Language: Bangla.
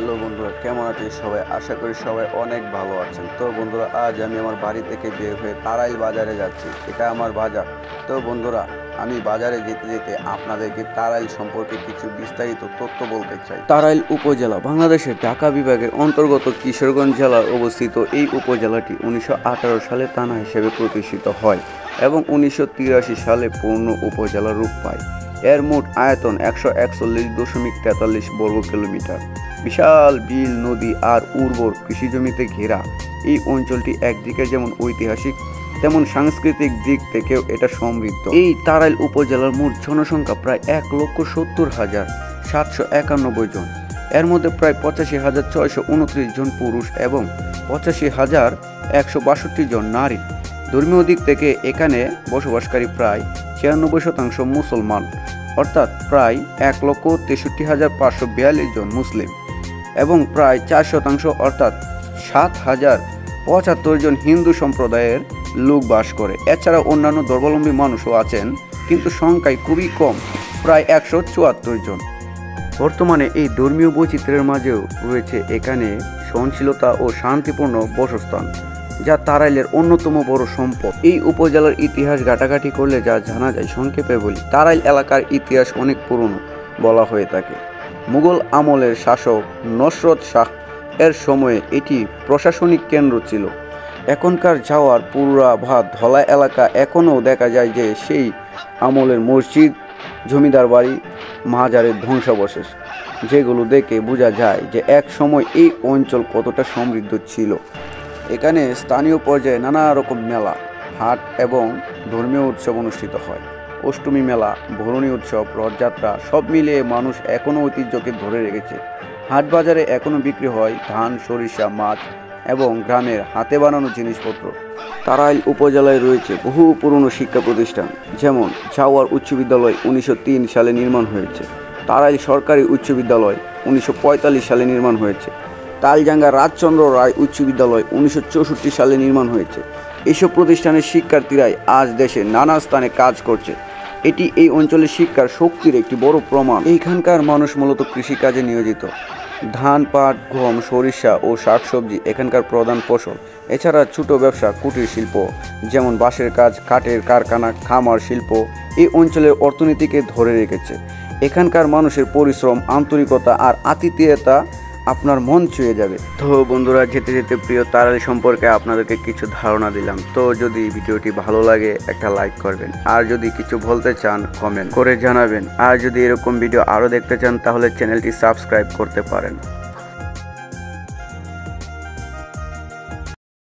হ্যালো বন্ধুরা, কেমন আছেন সবাই? আশা করি সবাই অনেক ভালো আছেন। তো বন্ধুরা, আজ আমি আমার বাড়ি থেকে বের হয়ে তারাইল বাজারে যাচ্ছি। এটা আমার বাজার। তো বন্ধুরা, আমি বাজারে যেতে যেতে আপনাদেরকে তারাইল সম্পর্কে কিছু বিস্তারিত তথ্য বলতে চাই। তারাইল উপজেলা বাংলাদেশের ঢাকা বিভাগের অন্তর্গত কিশোরগঞ্জ জেলায় অবস্থিত। এই উপজেলাটি 1918 সালে থানা হিসেবে প্রতিষ্ঠিত হয় এবং 1983 সালে পূর্ণ উপজেলা রূপ পায়। এর মোট আয়তন 141.43 বর্গ কিলোমিটার। বিশাল বিল, নদী আর উর্বর কৃষিজমিতে ঘেরা এই অঞ্চলটি একদিকে যেমন ঐতিহাসিক, তেমন সাংস্কৃতিক দিক থেকেও এটা সমৃদ্ধ। এই তারাইল উপজেলার মোট জনসংখ্যা প্রায় 1,70,791 জন। এর মধ্যে প্রায় 85,629 জন পুরুষ এবং 85,162 জন নারী। ধর্মীয় দিক থেকে এখানে বসবাসকারী প্রায় 96% মুসলমান, অর্থাৎ প্রায় 1,63,542 জন মুসলিম এবং প্রায় 4% অর্থাৎ 7,075 জন হিন্দু সম্প্রদায়ের লোক বাস করে। এছাড়া অন্যান্য ধর্মাবলম্বী মানুষও আছেন, কিন্তু সংখ্যায় খুবই কম, প্রায় 174 জন। বর্তমানে এই ধর্মীয় বৈচিত্র্যের মাঝেও রয়েছে এখানে সহনশীলতা ও শান্তিপূর্ণ বাসস্থান, যা তারাইলের অন্যতম বড় সম্পদ। এই উপজেলার ইতিহাস ঘাটাঘাটি করলে যা জানা যায়, সংক্ষেপে বলি, তারাইল এলাকার ইতিহাস অনেক পুরনো বলা হয়ে থাকে। মুঘল আমলের শাসক নসরত শাহ এর সময়ে এটি প্রশাসনিক কেন্দ্র ছিল। এখনকার যাওয়ার পুরা বা ধলা এলাকা এখনও দেখা যায় যে সেই আমলের মসজিদ, জমিদার বাড়ি, মাজারের ধ্বংসাবশেষ, যেগুলো দেখে বোঝা যায় যে এক সময় এই অঞ্চল কতটা সমৃদ্ধ ছিল। এখানে স্থানীয় পর্যায়ে নানা রকম মেলা, হাট এবং ধর্মীয় উৎসব অনুষ্ঠিত হয়। অষ্টমী মেলা, ভরণী উৎসব, রথযাত্রা সব মিলিয়ে মানুষ এখনও ঐতিহ্যকে ধরে রেখেছে। হাট বাজারে এখনও বিক্রি হয় ধান, সরিষা, মাছ এবং গ্রামের হাতে বানানো জিনিসপত্র। তারাইল উপজেলায় রয়েছে বহু পুরনো শিক্ষা প্রতিষ্ঠান, যেমন জাওয়ার উচ্চ বিদ্যালয় 1903 সালে নির্মাণ হয়েছে। তারাইল সরকারি উচ্চ বিদ্যালয় 1945 সালে নির্মাণ হয়েছে। তালজাঙ্গা রাজচন্দ্র রায় উচ্চ বিদ্যালয় 1964 সালে নির্মাণ হয়েছে। এইসব প্রতিষ্ঠানের শিক্ষার্থীরাই আজ দেশে নানা স্থানে কাজ করছে। এটি এই অঞ্চলের শিক্ষার শক্তির একটি বড় প্রমাণ। এইখানকার মানুষ মূলত কৃষিকাজে নিয়োজিত। ধান, পাট, গম, সরিষা ও শাকসবজি এখানকার প্রধান ফসল। এছাড়া ছোট ব্যবসা, কুটির শিল্প যেমন বাঁশের কাজ, কাঠের কারখানা, খামার শিল্প এই অঞ্চলের অর্থনীতিকে ধরে রেখেছে। এখানকার মানুষের পরিশ্রম, আন্তরিকতা আর আতিথেয়তা আপনার মন ছুঁয়ে যাবে। তো বন্ধুরা, যেতে যেতে প্রিয় তারাইল সম্পর্কে আপনাদেরকে কিছু ধারণা দিলাম। তো যদি ভিডিওটি ভালো লাগে একটা লাইক করবেন, আর যদি কিছু বলতে চান কমেন্ট করে জানাবেন। আর যদি এরকম ভিডিও আরও দেখতে চান তাহলে চ্যানেলটি সাবস্ক্রাইব করতে পারেন।